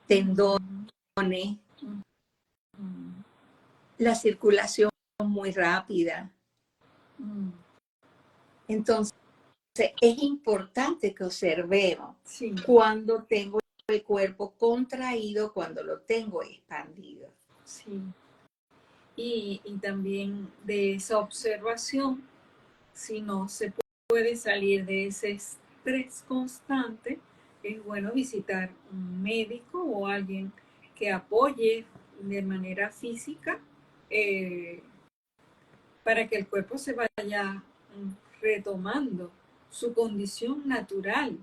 tendones, la circulación muy rápida. Entonces, es importante que observemos cuando tengo el cuerpo contraído, cuando lo tengo expandido. Sí. Y también de esa observación, si no se puede salir de ese estrés constante, es bueno visitar un médico o alguien que apoye de manera física para que el cuerpo se vaya retomando su condición natural,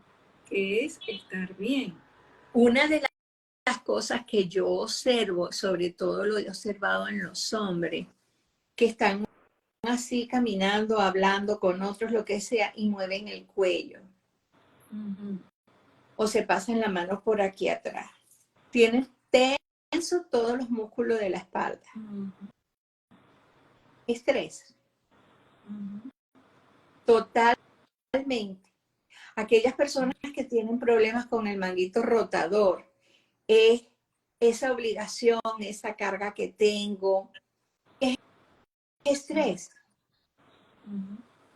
que es estar bien. Una de las cosas que yo observo, sobre todo lo he observado en los hombres, que están así caminando, hablando con otros, lo que sea, y mueven el cuello. O se pasan la mano por aquí atrás. Tienen tenso todos los músculos de la espalda. Estrés. Totalmente. Aquellas personas que tienen problemas con el manguito rotador, es esa obligación, esa carga que tengo, es estrés.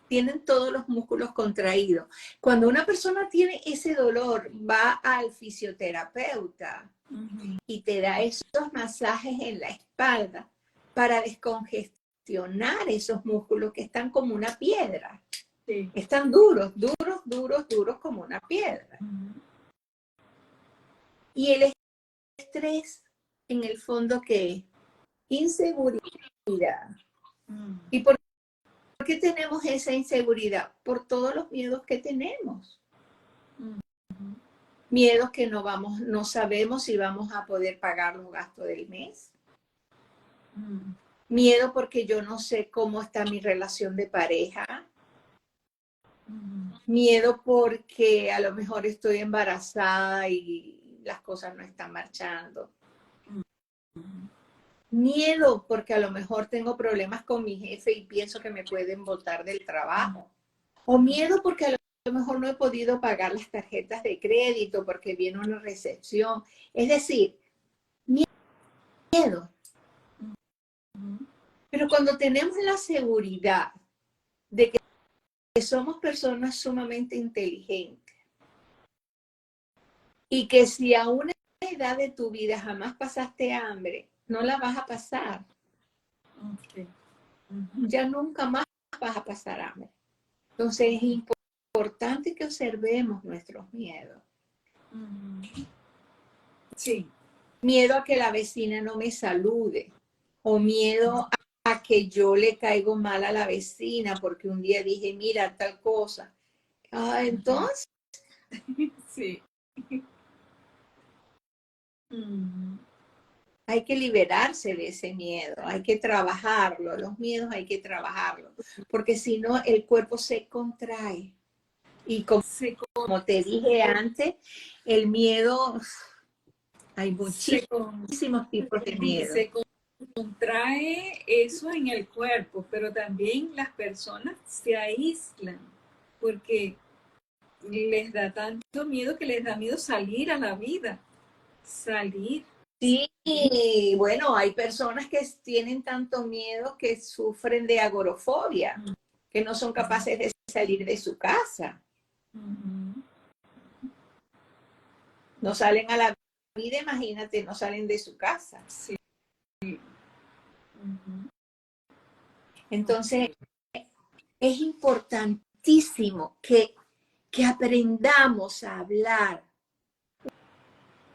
Tienen todos los músculos contraídos. Cuando una persona tiene ese dolor, va al fisioterapeuta y te da esos masajes en la espalda para descongestionar esos músculos que están como una piedra. Sí. Están duros como una piedra. Y el estrés, en el fondo, ¿qué es? Inseguridad. ¿Y por qué tenemos esa inseguridad? Por todos los miedos que tenemos. Miedos que no sabemos si vamos a poder pagar los gastos del mes. Miedo porque yo no sé cómo está mi relación de pareja. Miedo porque a lo mejor estoy embarazada y las cosas no están marchando. Miedo porque a lo mejor tengo problemas con mi jefe y pienso que me pueden botar del trabajo. O miedo porque a lo mejor no he podido pagar las tarjetas de crédito porque viene una recepción. Es decir, miedo. Pero cuando tenemos la seguridad de que somos personas sumamente inteligentes y que si a una edad de tu vida jamás pasaste hambre, no la vas a pasar. Ya nunca más vas a pasar hambre. Entonces es importante que observemos nuestros miedos. Sí. Miedo a que la vecina no me salude, o miedo a que yo le caigo mal a la vecina porque un día dije, mira, tal cosa. Entonces, sí. Hay que liberarse de ese miedo, hay que trabajarlo, los miedos hay que trabajarlos, porque si no el cuerpo se contrae. Y como te dije antes, el miedo, hay muchísimos tipos de miedo. Se contrae eso en el cuerpo, pero también las personas se aíslan porque les da tanto miedo que les da miedo salir a la vida, salir. Sí, bueno, hay personas que tienen tanto miedo que sufren de agorafobia, que no son capaces de salir de su casa. No salen a la vida, imagínate, no salen de su casa. Sí. Entonces, es importantísimo que aprendamos a hablar.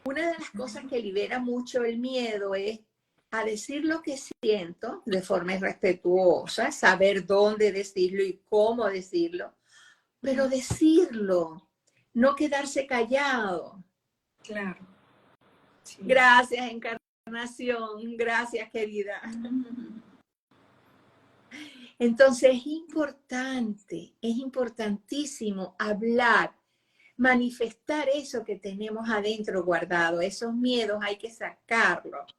Una de las cosas que libera mucho el miedo es a decir lo que siento de forma irrespetuosa, saber dónde decirlo y cómo decirlo, pero decirlo, no quedarse callado. Claro. Sí. Gracias, Encarnación. Gracias, querida. Entonces es importantísimo hablar, manifestar eso que tenemos adentro guardado, esos miedos hay que sacarlos.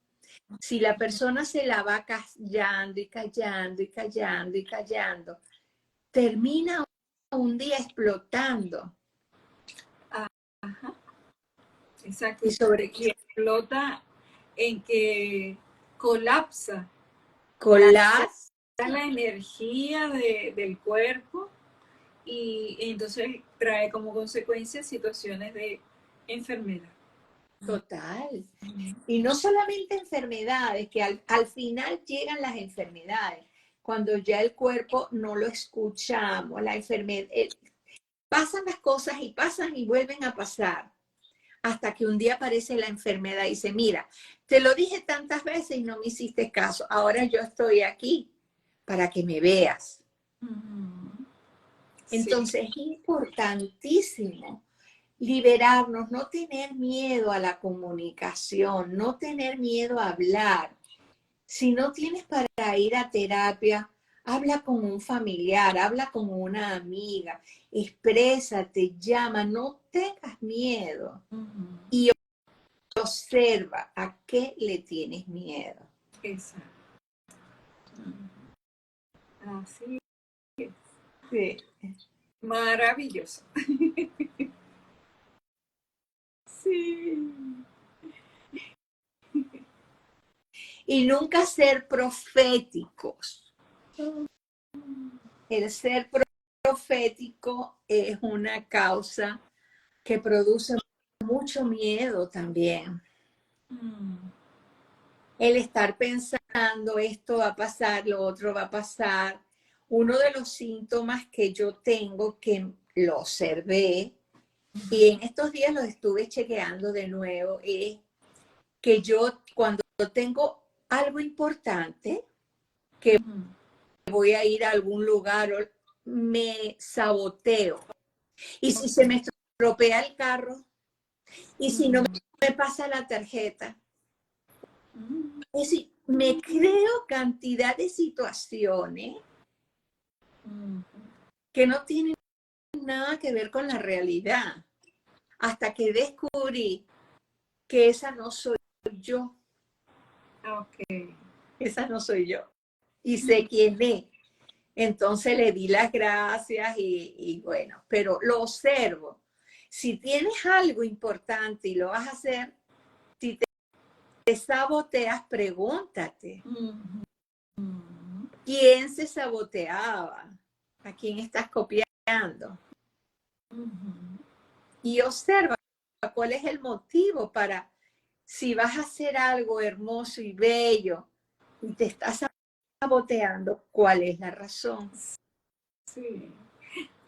Si la persona se la va callando y callando y callando y callando, termina un día explotando. Ajá. Exacto. Y sobre que explota en que colapsa. Colapsa la energía del cuerpo y entonces trae como consecuencia situaciones de enfermedad. Total. Y no solamente enfermedades, que al final llegan las enfermedades, cuando ya el cuerpo no lo escuchamos, la enfermedad, pasan las cosas y pasan y vuelven a pasar, hasta que un día aparece la enfermedad y dice, mira, te lo dije tantas veces y no me hiciste caso, ahora yo estoy aquí para que me veas. Entonces es importantísimo liberarnos, no tener miedo a la comunicación, no tener miedo a hablar. Si no tienes para ir a terapia, habla con un familiar, habla con una amiga, exprésate, llama, no tengas miedo. Y observa a qué le tienes miedo. Exacto. Así es. Sí. Maravilloso. Sí. y nunca ser proféticos. El ser profético es una causa que produce mucho miedo también. El estar pensando esto va a pasar, lo otro va a pasar. Uno de los síntomas que yo tengo, que lo observé, y en estos días lo estuve chequeando de nuevo, es que yo cuando tengo algo importante, que voy a ir a algún lugar, me saboteo. Y si se me estropea el carro, y si no me pasa la tarjeta, es decir, me creo cantidad de situaciones que no tienen nada que ver con la realidad, hasta que descubrí que esa no soy yo. Okay. Esa no soy yo. Y sé quién es. Entonces le di las gracias y bueno, pero lo observo. Si tienes algo importante y lo vas a hacer, si te saboteas, pregúntate. ¿Quién se saboteaba? ¿A quién estás copiando? Y observa cuál es el motivo para, si vas a hacer algo hermoso y bello y te estás saboteando, ¿cuál es la razón? Sí.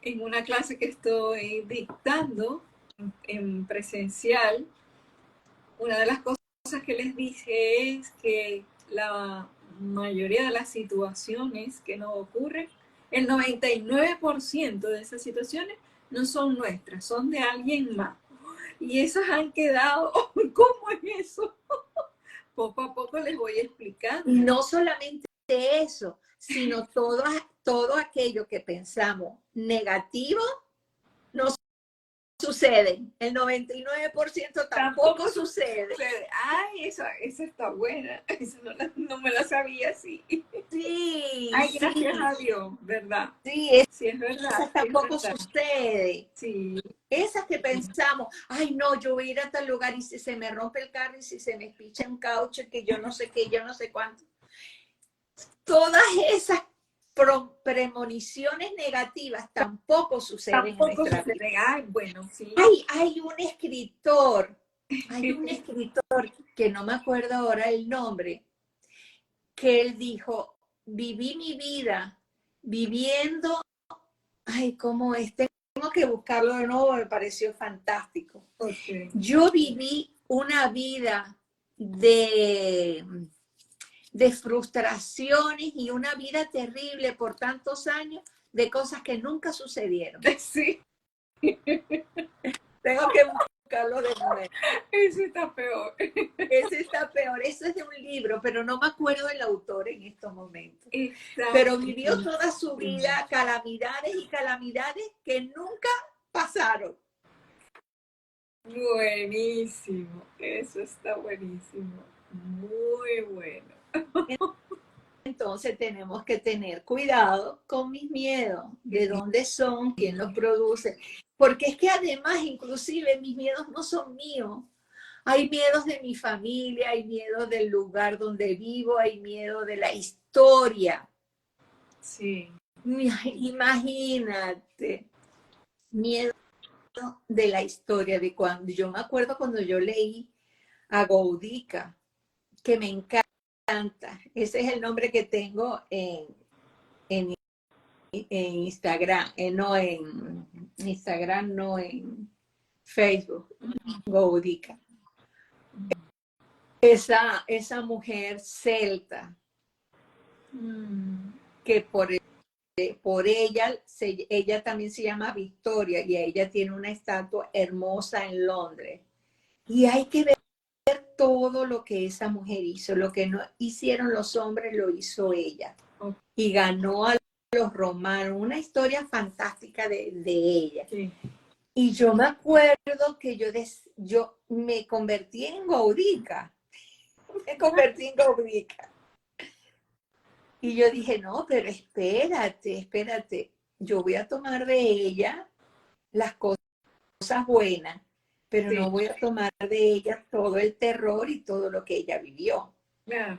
En una clase que estoy dictando en presencial, una de las cosas que les dije es que la mayoría de las situaciones que nos ocurren, el 99% de esas situaciones no son nuestras, son de alguien más. Y esas han quedado, ¿cómo es eso? Poco a poco les voy explicando. Y no solamente eso, sino todo aquello que pensamos negativo no sucede. El 99% tampoco sucede. Ay, esa está buena. Eso no me la sabía así. Sí, Ay, gracias sí. a Dios, ¿verdad? Sí, Sí, es verdad. esas tampoco sucede. Sí. Esas que pensamos, ay no, yo voy a ir a tal lugar y si se me rompe el carro y si se me picha un caucho, que yo no sé qué, yo no sé cuánto. Todas esas premoniciones negativas tampoco suceden en nuestra vida. Ay, bueno, sí. Hay un escritor que no me acuerdo ahora el nombre, que él dijo, viví mi vida viviendo, ay, ¿cómo es? Tengo que buscarlo de nuevo, me pareció fantástico. Okay. Yo viví una vida de frustraciones y una vida terrible por tantos años de cosas que nunca sucedieron. Sí. Tengo que buscarlo de nuevo. Ese está peor. Ese está peor. Eso es de un libro, pero no me acuerdo del autor en estos momentos. Está pero vivió toda su vida calamidades y calamidades que nunca pasaron. Buenísimo. Eso está buenísimo. Muy bueno. Entonces tenemos que tener cuidado con mis miedos, de dónde son, quién los produce, porque es que además inclusive mis miedos no son míos. Hay miedos de mi familia, hay miedo del lugar donde vivo, hay miedo de la historia. Sí. Imagínate, miedo de la historia, de cuando yo me acuerdo cuando yo leí a Boudica, que me encanta. Ese es el nombre que tengo en Instagram, no en Instagram, no en Facebook, Boudica. Esa mujer celta, que por ella también se llama Victoria y ella tiene una estatua hermosa en Londres. Y hay que ver todo lo que esa mujer hizo, lo que no hicieron los hombres lo hizo ella. Y ganó a los romanos, una historia fantástica de ella. Sí. Y yo me acuerdo que yo me convertí en Boudica. Y yo dije, no, pero espérate. Yo voy a tomar de ella las cosas buenas, pero no voy a tomar de ella todo el terror y todo lo que ella vivió. Claro.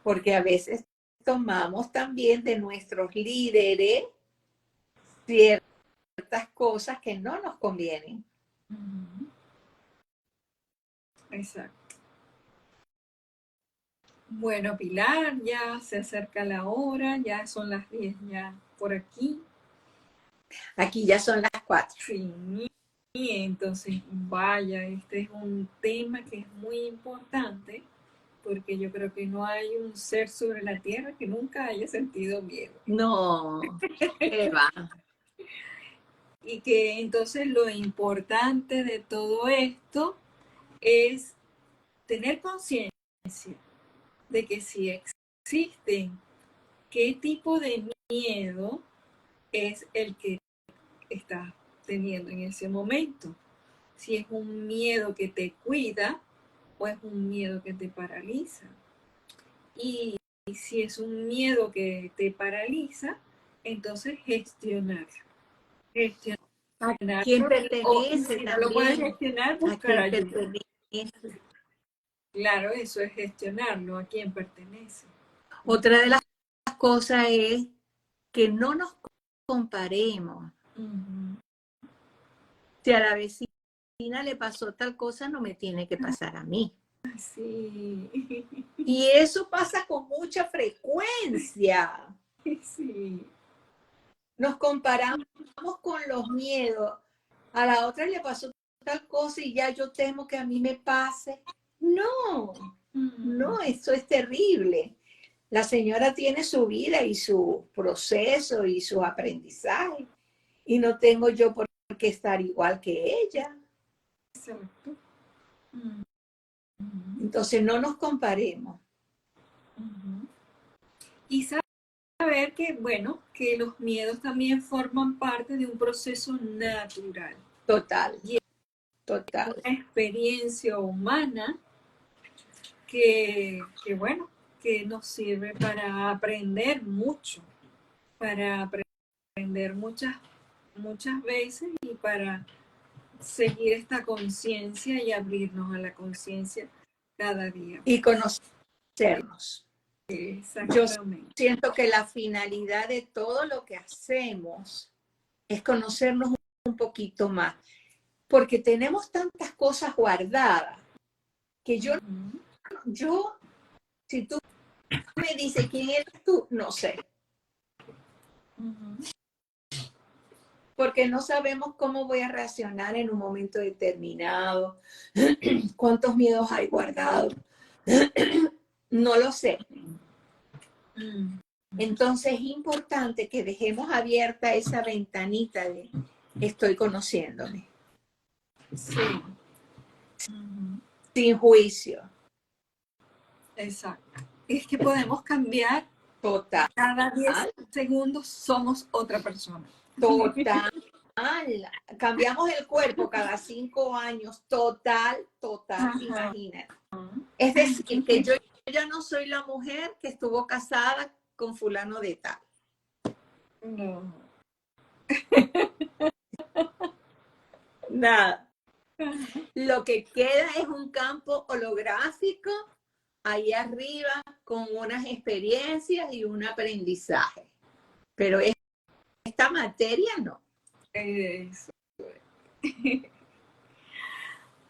Porque a veces tomamos también de nuestros líderes ciertas cosas que no nos convienen. Exacto. Bueno, Pilar, ya se acerca la hora, ya son las 10 ya por aquí. Aquí ya son las 4. Sí, y entonces, vaya, este es un tema que es muy importante porque yo creo que no hay un ser sobre la tierra que nunca haya sentido miedo. No, qué va. Y que entonces lo importante de todo esto es tener conciencia de que si existen, qué tipo de miedo es el que estás teniendo en ese momento. Si es un miedo que te cuida o es un miedo que te paraliza. Y si es un miedo que te paraliza, entonces gestionarlo. ¿A quién O pertenece si no lo puedes también? gestionar, ¿A buscar quién ayuda. pertenece? Claro, eso es gestionarlo, a quién pertenece. Otra de las cosas es que no nos comparemos. Si a la vecina le pasó tal cosa, no me tiene que pasar a mí. Sí. Y eso pasa con mucha frecuencia. Sí. Nos comparamos con los miedos. A la otra le pasó tal cosa y ya yo temo que a mí me pase. No, no, eso es terrible. La señora tiene su vida y su proceso y su aprendizaje. Y no tengo yo por qué estar igual que ella. Exacto. Entonces no nos comparemos. Y saber que, bueno, que los miedos también forman parte de un proceso natural. Total, Y es total. una experiencia humana que, bueno, que nos sirve para aprender mucho, para aprender muchas veces y para seguir esta conciencia y abrirnos a la conciencia cada día. Y conocernos. Yo Exactamente. siento que la finalidad de todo lo que hacemos es conocernos un poquito más, porque tenemos tantas cosas guardadas que yo, si tú me dices quién eres tú, no sé. Porque no sabemos cómo voy a reaccionar en un momento determinado, cuántos miedos hay guardados, no lo sé. Entonces es importante que dejemos abierta esa ventanita de estoy conociéndome. Sí. Sin juicio. Exacto. Es que podemos cambiar. Total. Cada 10 segundos somos otra persona. Total. Cambiamos el cuerpo cada 5 años. Total. Imagínate. Es decir, que yo ya no soy la mujer que estuvo casada con fulano de tal. No. Nada. Lo que queda es un campo holográfico ahí arriba con unas experiencias y un aprendizaje. Pero esta materia no. Eso.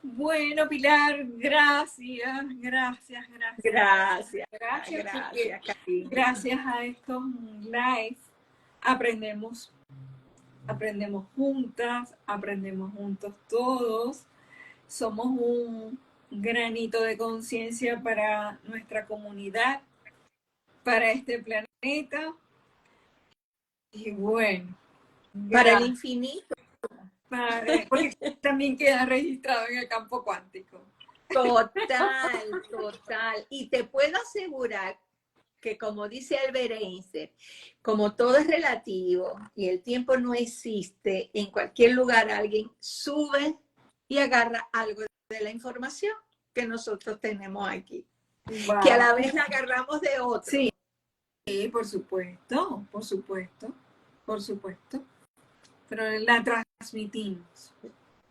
Bueno, Pilar, gracias. Gracias, gracias a estos lives aprendemos juntas, aprendemos juntos todos. Somos un granito de conciencia para nuestra comunidad, para este planeta. Y bueno, para el infinito. Porque también queda registrado en el campo cuántico. Total. Y te puedo asegurar que, como dice Albert Einstein, como todo es relativo y el tiempo no existe, en cualquier lugar alguien sube y agarra algo de la información que nosotros tenemos aquí, que a la vez la agarramos de otro. Sí, por supuesto. Pero la transmitimos.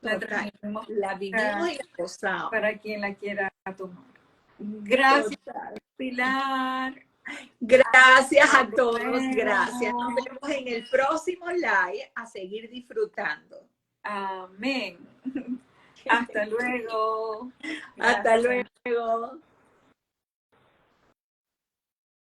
La vivimos y la gozamos. Para quien la quiera tomar. Gracias, Total. Pilar. Gracias a todos, gracias. Nos vemos en el próximo live a seguir disfrutando. Amén. Hasta luego. Hasta Gracias. luego.